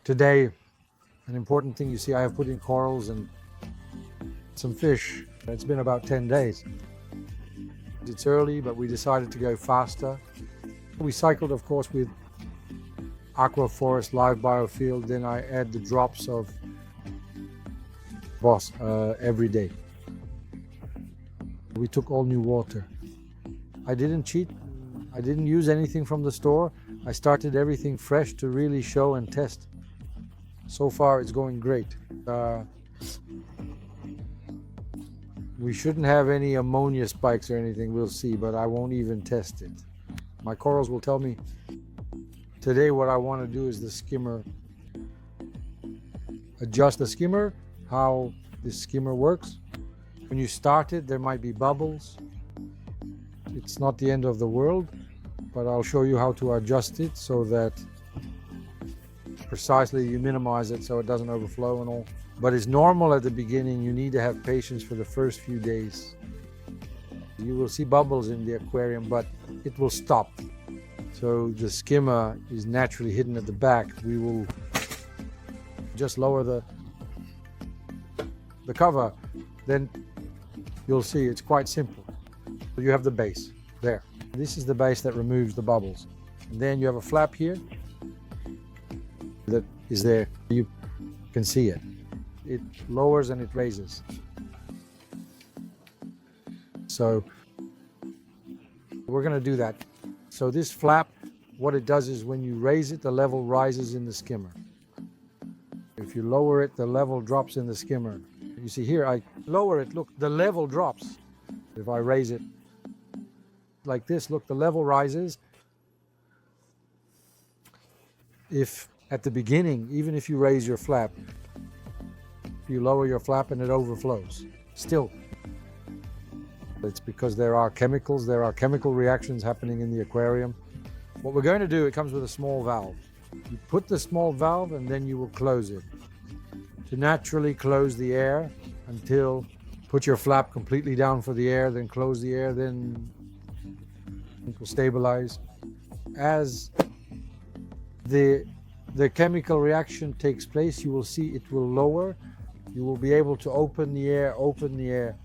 Today, an important thing you see, I have put in corals and some fish. It's been about 10 days. It's early, but we decided to go faster. We cycled, of course, with aqua forest, live biofield. Then I add the drops of Boss every day. We took all new water. I didn't cheat. I didn't use anything from the store. I started everything fresh to really show and test. So far, it's going great. We shouldn't have any ammonia spikes or anything, we'll see, but I won't even test it. My corals will tell me. Today what I want to do is the skimmer. Adjust the skimmer, how this skimmer works. When you start it, there might be bubbles. It's not the end of the world, but I'll show you how to adjust it so that precisely you minimize it so it doesn't overflow and all. But it's normal at the beginning. You need to have patience for the first few days. You will see bubbles in the aquarium, but it will stop. So the skimmer is naturally hidden at the back. We will just lower the cover. Then you'll see it's quite simple. You have the base there. This is the base that removes the bubbles. And then you have a flap here that is there. You can see it. It lowers and it raises. So we're going to do that. So this flap, what it does is when you raise it, the level rises in the skimmer. If you lower it, the level drops in the skimmer. You see here, I lower it, look, the level drops. If I raise it like this, look, the level rises. If at the beginning, even if you raise your flap, you lower your flap and it overflows. Still, it's because there are chemical reactions happening in the aquarium. What we're going to do, it comes with a small valve. You put the small valve and then you will close it. To naturally close the air until, put your flap completely down for the air, then close the air, then it will stabilize. As the chemical reaction takes place, you will see it will lower. You will be able to open the air, open the air,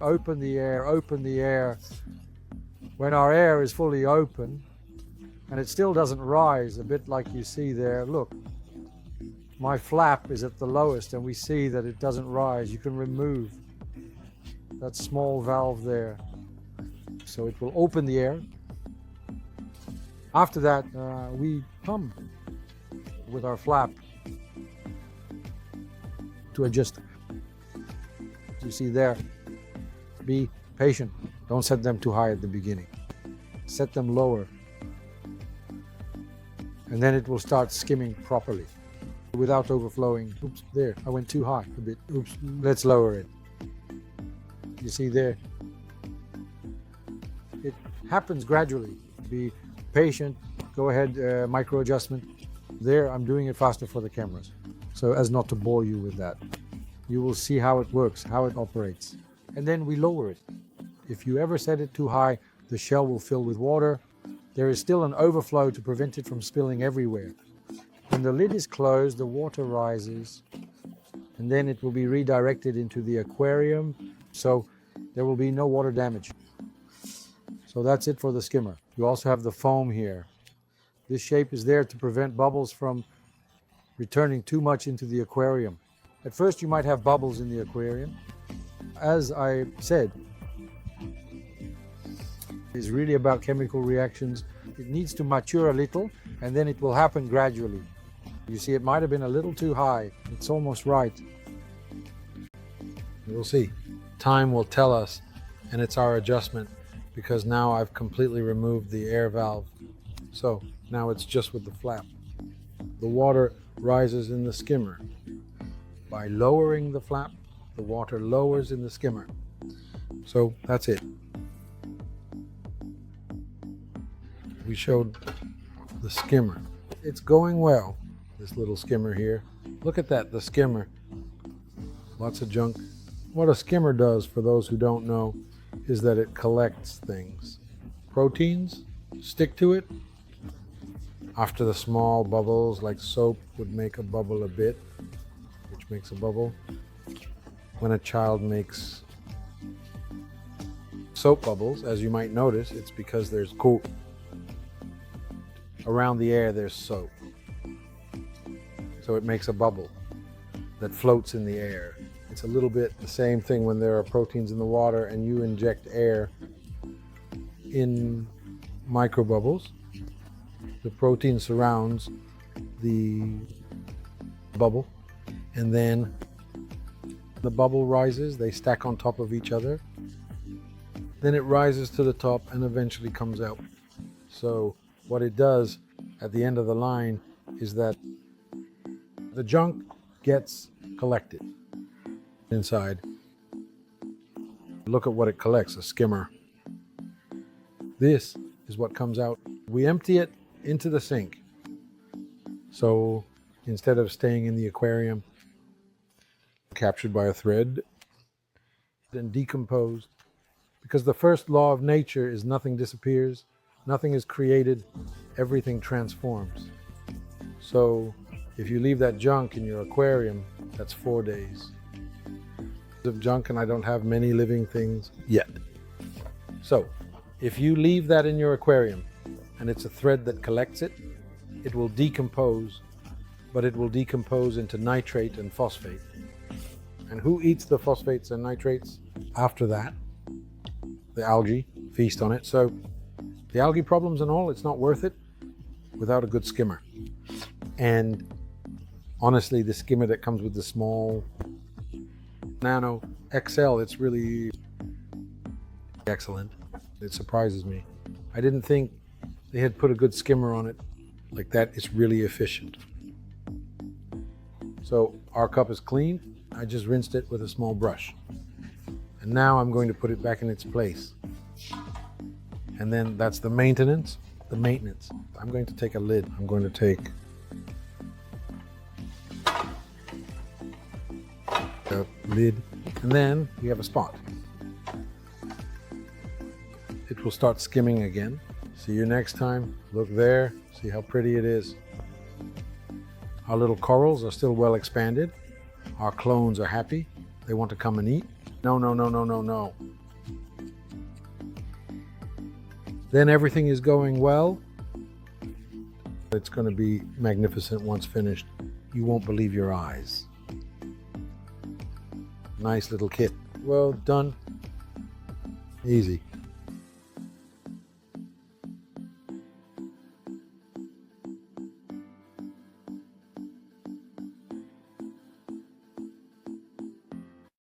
open the air, open the air. When our air is fully open, and it still doesn't rise, a bit like you see there, look, my flap is at the lowest and we see that it doesn't rise. You can remove that small valve there. So it will open the air. After that, we pump with our flap to adjust. You see there, be patient. Don't set them too high at the beginning. Set them lower. And then it will start skimming properly without overflowing. Oops, there, I went too high a bit. Oops, let's lower it. You see there, it happens gradually. Be patient, go ahead, micro adjustment. There, I'm doing it faster for the cameras, so as not to bore you with that. You will see how it works, how it operates. And then we lower it. If you ever set it too high, the shell will fill with water. There is still an overflow to prevent it from spilling everywhere. When the lid is closed, the water rises, and then it will be redirected into the aquarium, so there will be no water damage. So that's it for the skimmer. You also have the foam here. This shape is there to prevent bubbles from returning too much into the aquarium. At first you might have bubbles in the aquarium. As I said, it's really about chemical reactions. It needs to mature a little and then it will happen gradually. You see, it might have been a little too high. It's almost right. We'll see. Time will tell us, and it's our adjustment, because now I've completely removed the air valve. So now it's just with the flap. The water rises in the skimmer. By lowering the flap, the water lowers in the skimmer. So that's it. We showed the skimmer. It's going well, this little skimmer here. Look at that, the skimmer. Lots of junk. What a skimmer does, for those who don't know, is that it collects things. Proteins, stick to it, After the small bubbles, like soap would make a bubble a bit, which makes a bubble. When a child makes soap bubbles, as you might notice, it's because there's coat. Around the air, there's soap. So it makes a bubble that floats in the air. It's a little bit the same thing when there are proteins in the water and you inject air in microbubbles. The protein surrounds the bubble, and then the bubble rises, they stack on top of each other. Then it rises to the top and eventually comes out. So what it does at the end of the line is that the junk gets collected inside. Look at what it collects, a skimmer. This is what comes out. We empty it into the sink. So instead of staying in the aquarium, captured by a thread, then decomposed. Because the first law of nature is nothing disappears, nothing is created, everything transforms. So if you leave that junk in your aquarium, that's 4 days of junk, and I don't have many living things yet. So if you leave that in your aquarium and it's a thread that collects it, it will decompose, but it will decompose into nitrate and phosphate. And who eats the phosphates and nitrates? After that, the algae feast on it. So the algae problems and all, it's not worth it without a good skimmer. And honestly, the skimmer that comes with the small Nano XL, it's really excellent. It surprises me. I didn't think they had put a good skimmer on it like that. It's really efficient. So our cup is clean. I just rinsed it with a small brush. And now I'm going to put it back in its place. And then that's the maintenance. The maintenance. I'm going to take a lid. I'm going to take the lid, and then we have a spot. It will start skimming again. See you next time. Look there. See how pretty it is. Our little corals are still well expanded. Our clones are happy. They want to come and eat. No, no, no, no, no, no. Then everything is going well. It's going to be magnificent once finished. You won't believe your eyes. Nice little kit. Well done. Easy.